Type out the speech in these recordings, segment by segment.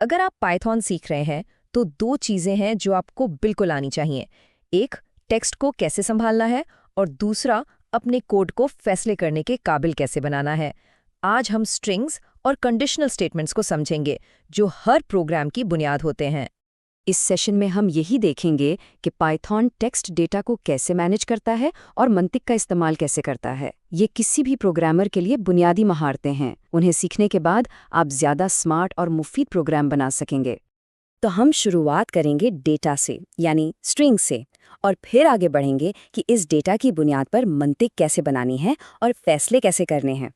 अगर आप पाइथन सीख रहे हैं तो दो चीजें हैं जो आपको बिल्कुल आनी चाहिए। एक, टेक्स्ट को कैसे संभालना है, और दूसरा, अपने कोड को फैसले करने के काबिल कैसे बनाना है। आज हम स्ट्रिंग्स और कंडीशनल स्टेटमेंट्स को समझेंगे, जो हर प्रोग्राम की बुनियाद होते हैं। इस सेशन में हम यही देखेंगे कि पाइथन टेक्स्ट डेटा को कैसे मैनेज करता है और मंतिक का इस्तेमाल कैसे करता है। ये किसी भी प्रोग्रामर के लिए बुनियादी महारतें हैं। उन्हें सीखने के बाद आप ज़्यादा स्मार्ट और मुफीद प्रोग्राम बना सकेंगे। तो हम शुरुआत करेंगे डेटा से, यानी स्ट्रिंग से, और फिर आगे बढ़ेंगे कि इस डेटा की बुनियाद पर मंतिक कैसे बनानी है और फैसले कैसे करने हैं।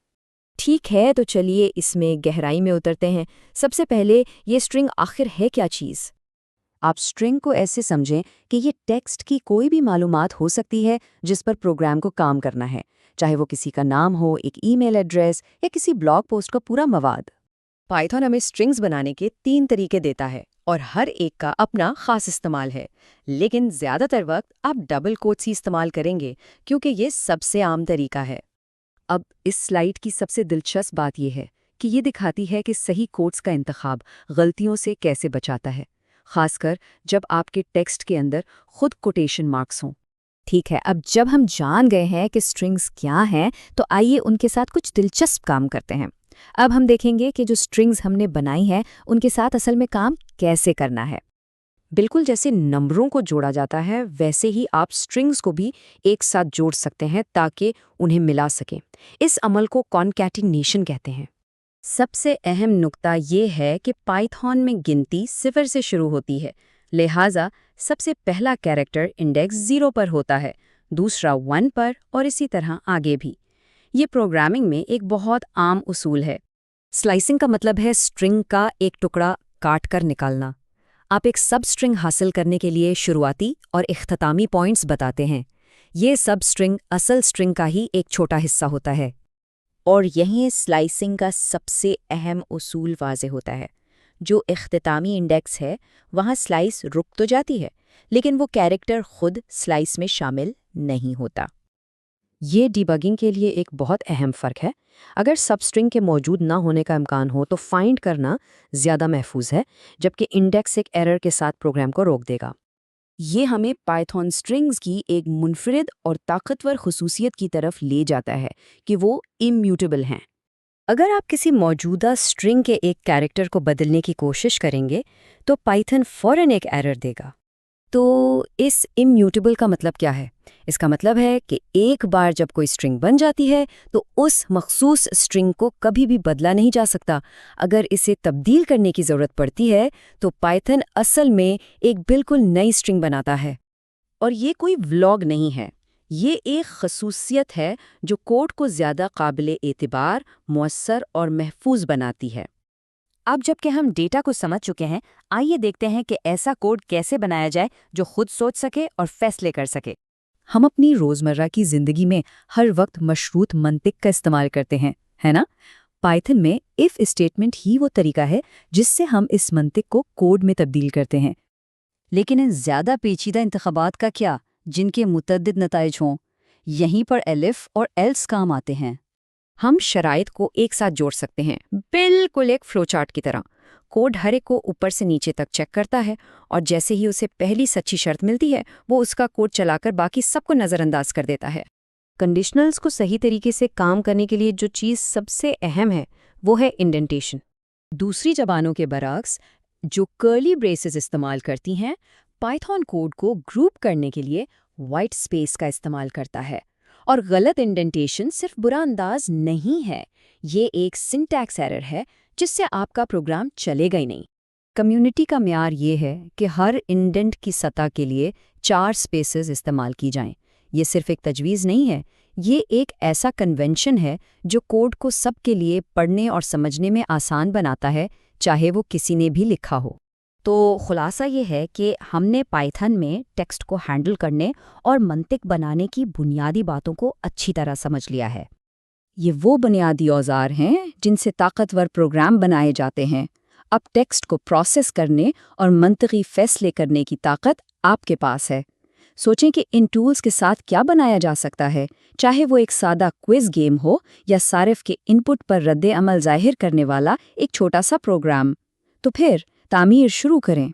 ठीक है, तो चलिए इसमें गहराई में उतरते हैं। सबसे पहले, ये स्ट्रिंग आखिर है क्या चीज़? आप स्ट्रिंग को ऐसे समझें कि ये टेक्स्ट की कोई भी मालूमात हो सकती है जिस पर प्रोग्राम को काम करना है, चाहे वो किसी का नाम हो, एक ईमेल एड्रेस या किसी ब्लॉग पोस्ट का पूरा मवाद। पाइथन हमें स्ट्रिंग्स बनाने के 3 तरीके देता है और हर एक का अपना खास इस्तेमाल है। लेकिन ज़्यादातर वक्त आप डबल कोट्स ही इस्तेमाल करेंगे क्योंकि ये सबसे आम तरीका है। अब इस स्लाइड की सबसे दिलचस्प बात यह है कि ये दिखाती है कि सही कोट्स का इंतखाब गलतियों से कैसे बचाता है, खासकर जब आपके टेक्स्ट के अंदर खुद कोटेशन मार्क्स हों। ठीक है, अब जब हम जान गए हैं कि स्ट्रिंग्स क्या हैं, तो आइए उनके साथ कुछ दिलचस्प काम करते हैं। अब हम देखेंगे कि जो स्ट्रिंग्स हमने बनाई हैं उनके साथ असल में काम कैसे करना है। बिल्कुल जैसे नंबरों को जोड़ा जाता है, वैसे ही आप स्ट्रिंग्स को भी एक साथ जोड़ सकते हैं ताकि उन्हें मिला सकें। इस अमल को कॉन्कैटिनेशन कहते हैं। सबसे अहम नुक्ता ये है कि पाइथन में गिनती 0 से शुरू होती है, लिहाजा सबसे पहला कैरेक्टर इंडेक्स 0 पर होता है, दूसरा 1 पर और इसी तरह आगे भी। ये प्रोग्रामिंग में एक बहुत आम उसूल है। स्लाइसिंग का मतलब है स्ट्रिंग का एक टुकड़ा काट कर निकालना। आप एक सब स्ट्रिंग हासिल करने के लिए शुरुआती और इख्तितामी पॉइंट्स बताते हैं। ये सब स्ट्रिंग असल स्ट्रिंग का ही एक छोटा हिस्सा होता है। और यहीं स्लाइसिंग का सबसे अहम उसूल वाज़े होता है। जो इख्तितामी इंडेक्स है वहाँ स्लाइस रुक तो जाती है, लेकिन वो कैरेक्टर खुद स्लाइस में शामिल नहीं होता। ये डिबगिंग के लिए एक बहुत अहम फ़र्क है। अगर सब स्ट्रिंग के मौजूद ना होने का इम्कान हो तो फाइंड करना ज़्यादा महफूज है, जबकि इंडेक्स एक एरर के साथ प्रोग्राम को रोक देगा। ये हमें पाइथन स्ट्रिंग्स की एक मुनफरिद और ताकतवर खुसूसियत की तरफ ले जाता है कि वो इम्यूटेबल हैं। अगर आप किसी मौजूदा स्ट्रिंग के एक कैरेक्टर को बदलने की कोशिश करेंगे तो पाइथन फ़ौरन एक एरर देगा। तो इस इम्यूटेबल का मतलब क्या है? इसका मतलब है कि एक बार जब कोई स्ट्रिंग बन जाती है तो उस मखसूस स्ट्रिंग को कभी भी बदला नहीं जा सकता। अगर इसे तब्दील करने की ज़रूरत पड़ती है तो पाइथन असल में एक बिल्कुल नई स्ट्रिंग बनाता है। और ये कोई व्लॉग नहीं है, ये एक खसूसियत है जो कोड को ज़्यादा काबिल एतबार, मुअस्सर और महफूज बनाती है। अब जबकि हम डेटा को समझ चुके हैं, आइए देखते हैं कि ऐसा कोड कैसे बनाया जाए जो खुद सोच सके और फैसले कर सके। हम अपनी रोज़मर्रा की ज़िंदगी में हर वक्त मशरूत मंतिक का इस्तेमाल करते हैं, है ना? पाइथन में इफ़ स्टेटमेंट ही वो तरीका है जिससे हम इस मंतिक को कोड में तब्दील करते हैं। लेकिन इन ज़्यादा पेचीदा इंतखाबात का क्या, जिनके मुतअद्दिद नताइज हों? यहीं पर एलिफ और एल्स काम आते हैं। हम शराइत को एक साथ जोड़ सकते हैं, बिल्कुल एक फ्लोचार्ट की तरह। कोड हर एक को ऊपर से नीचे तक चेक करता है और जैसे ही उसे पहली सच्ची शर्त मिलती है वो उसका कोड चलाकर बाकी सबको नज़रअंदाज कर देता है। कंडीशनल्स को सही तरीके से काम करने के लिए जो चीज़ सबसे अहम है वो है इंडेंटेशन। दूसरी ज़बानों के बरअक्स जो कर्ली ब्रेसेस इस्तेमाल करती हैं, पाइथन कोड को ग्रुप करने के लिए वाइट स्पेस का इस्तेमाल करता है। और गलत इंडेंटेशन सिर्फ बुरा अंदाज नहीं है, ये एक सिंटैक्स एरर है जिससे आपका प्रोग्राम चलेगा ही नहीं। कम्युनिटी का म्यार ये है कि हर इंडेंट की सतह के लिए 4 स्पेसेस इस्तेमाल की जाएं। ये सिर्फ एक तजवीज़ नहीं है, ये एक ऐसा कन्वेंशन है जो कोड को सबके लिए पढ़ने और समझने में आसान बनाता है, चाहे वो किसी ने भी लिखा हो। तो खुलासा ये है कि हमने पाइथन में टेक्स्ट को हैंडल करने और मंतिक बनाने की बुनियादी बातों को अच्छी तरह समझ लिया है। ये वो बुनियादी औजार हैं जिनसे ताकतवर प्रोग्राम बनाए जाते हैं। अब टेक्स्ट को प्रोसेस करने और मंतकी फैसले करने की ताकत आपके पास है। सोचें कि इन टूल्स के साथ क्या बनाया जा सकता है, चाहे वो एक सादा क्विज गेम हो या सारिफ के इनपुट पर रद्द अमल जाहिर करने वाला एक छोटा सा प्रोग्राम। तो फिर تعمیر شروع کریں۔